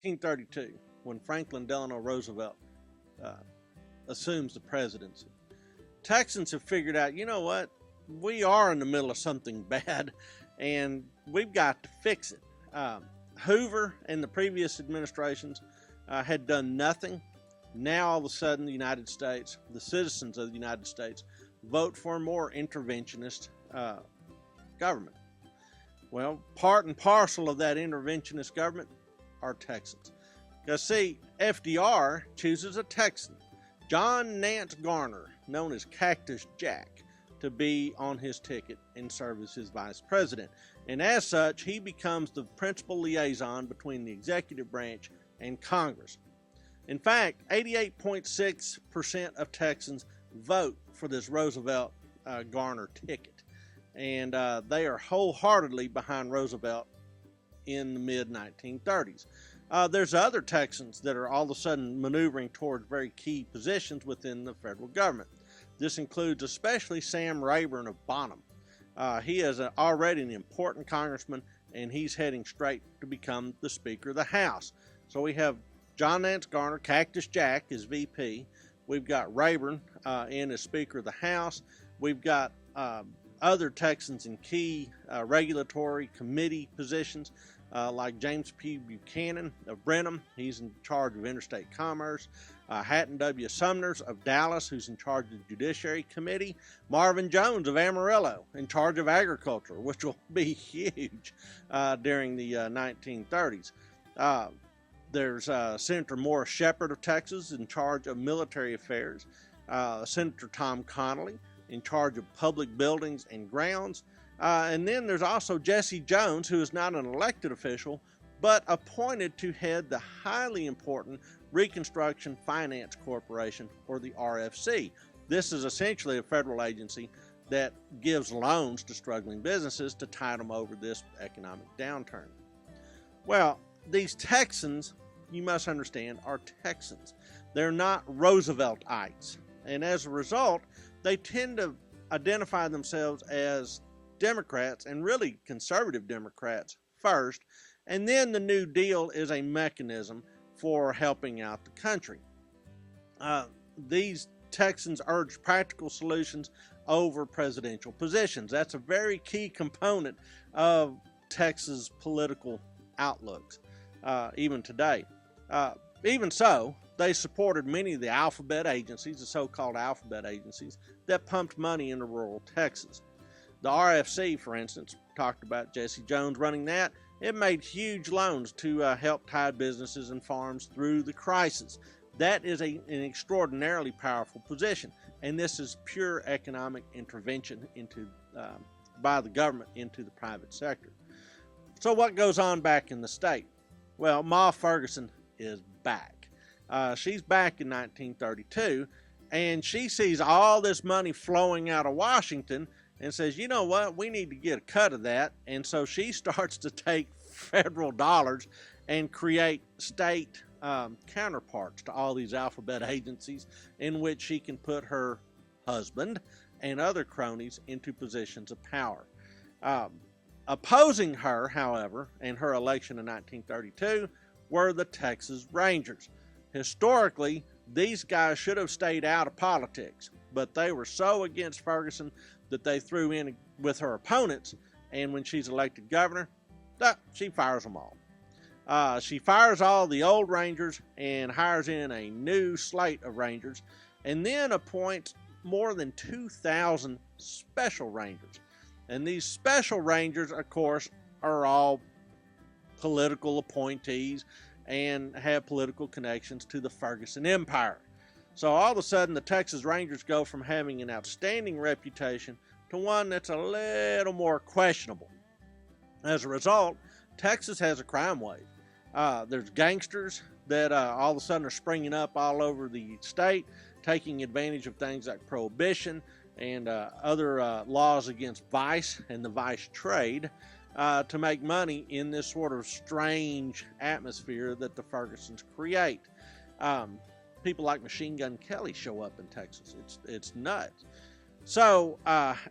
1932, when Franklin Delano Roosevelt uh, assumes the presidency, Texans have figured out, you know what? We are in the middle of something bad, and we've got to fix it. Hoover and the previous administrations had done nothing. Now, all of a sudden, the United States, the citizens of the United States, vote for a more interventionist government. Well, part and parcel of that interventionist government are Texans. Because, see, FDR chooses a Texan, John Nance Garner, known as Cactus Jack, to be on his ticket and serve as his vice president. And as such, he becomes the principal liaison between the executive branch and Congress. In fact, 88.6% of Texans vote for this Roosevelt Garner ticket. And they are wholeheartedly behind Roosevelt in the mid-1930s. There's other Texans that are all of a sudden maneuvering towards very key positions within the federal government. This includes especially Sam Rayburn of Bonham. He is already an important congressman, and he's heading straight to become the Speaker of the House. So we have John Nance Garner, Cactus Jack as VP. We've got Rayburn in as Speaker of the House. We've got other Texans in key regulatory committee positions, like James P. Buchanan of Brenham. He's in charge of interstate commerce. Hatton W. Sumners of Dallas, who's in charge of the Judiciary Committee. Marvin Jones of Amarillo, in charge of agriculture, which will be huge during the 1930s. There's Senator Morris Sheppard of Texas, in charge of military affairs. Senator Tom Connally, in charge of public buildings and grounds. And then there's also Jesse Jones, who is not an elected official, but appointed to head the highly important Reconstruction Finance Corporation, or the RFC. This is essentially a federal agency that gives loans to struggling businesses to tide them over this economic downturn. Well, these Texans, you must understand, are Texans. They're not Rooseveltites. And as a result, they tend to identify themselves as Democrats, and really conservative Democrats first, and then the New Deal is a mechanism for helping out the country. These Texans urge practical solutions over presidential positions. That's a very key component of Texas political outlooks, even today. Even so, they supported many of the alphabet agencies, the so-called alphabet agencies, that pumped money into rural Texas. The RFC, for instance, talked about Jesse Jones running that. It made huge loans to help tide businesses and farms through the crisis. That is an extraordinarily powerful position, and this is pure economic intervention by the government into the private sector. So what goes on back in the state? Well, Ma Ferguson is back. She's back in 1932, and she sees all this money flowing out of Washington and says, you know what, we need to get a cut of that. And so she starts to take federal dollars and create state counterparts to all these alphabet agencies, in which she can put her husband and other cronies into positions of power. Opposing her, however, in her election in 1932 were the Texas Rangers. Historically, these guys should have stayed out of politics, but they were so against Ferguson that they threw in with her opponents, and when she's elected governor, she fires them all. She fires all the old Rangers and hires in a new slate of Rangers, and then appoints more than 2,000 special Rangers. And these special Rangers, of course, are all political appointees and have political connections to the Ferguson Empire. So all of a sudden, the Texas Rangers go from having an outstanding reputation to one that's a little more questionable. As a result, Texas has a crime wave. There's gangsters that all of a sudden are springing up all over the state, taking advantage of things like prohibition and other laws against vice and the vice trade to make money in this sort of strange atmosphere that the Fergusons create. People like Machine Gun Kelly show up in Texas. It's nuts. So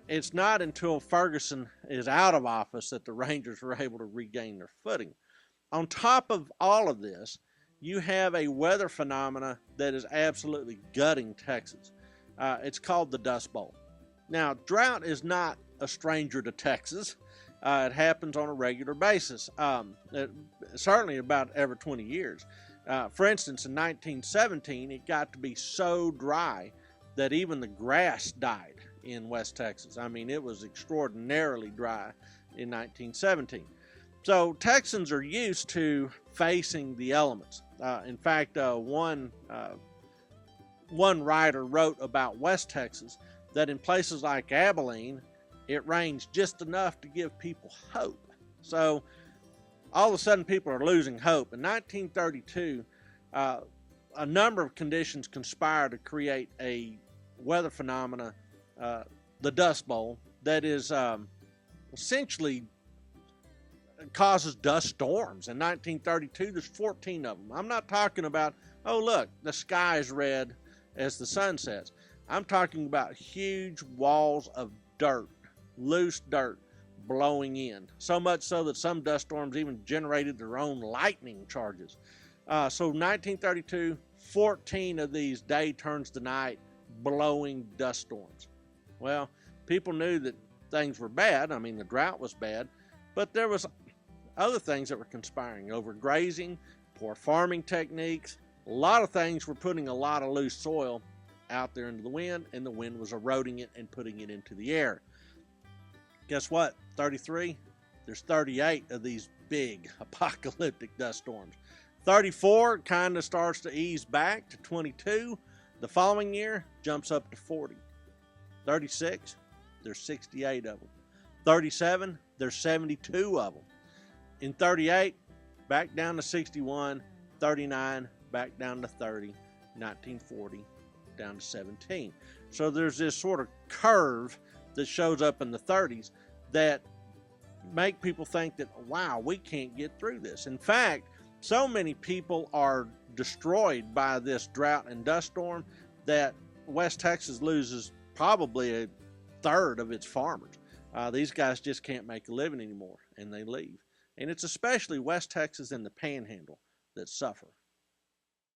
it's not until Ferguson is out of office that the Rangers were able to regain their footing. On top of all of this, you have a weather phenomena that is absolutely gutting Texas. It's called the Dust Bowl. Now, drought is not a stranger to Texas. It happens on a regular basis, certainly about every 20 years. For instance, in 1917, it got to be so dry that even the grass died in West Texas. I mean, it was extraordinarily dry in 1917. So Texans are used to facing the elements. In fact, one writer wrote about West Texas that in places like Abilene, it rains just enough to give people hope. So all of a sudden, people are losing hope. In 1932, a number of conditions conspire to create a weather phenomena, the Dust Bowl, that is essentially causes dust storms. In 1932, there's 14 of them. I'm not talking about, oh, look, the sky is red as the sun sets. I'm talking about huge walls of dirt, loose dirt, blowing in. So much so that some dust storms even generated their own lightning charges. So 1932, 14 of these day turns to night, blowing dust storms. Well, people knew that things were bad. I mean, the drought was bad, but there was other things that were conspiring: overgrazing, poor farming techniques. A lot of things were putting a lot of loose soil out there into the wind, and the wind was eroding it and putting it into the air. Guess what? 33, there's 38 of these big apocalyptic dust storms. 34 kind of starts to ease back to 22. The following year jumps up to 40. 36, there's 68 of them. 37, there's 72 of them. In 38, back down to 61. 39, back down to 30. 1940, down to 17. So there's this sort of curve that shows up in the 30s that make people think that, wow, we can't get through this. In fact, so many people are destroyed by this drought and dust storm that West Texas loses probably a third of its farmers. These guys just can't make a living anymore, and they leave. And it's especially West Texas and the Panhandle that suffer.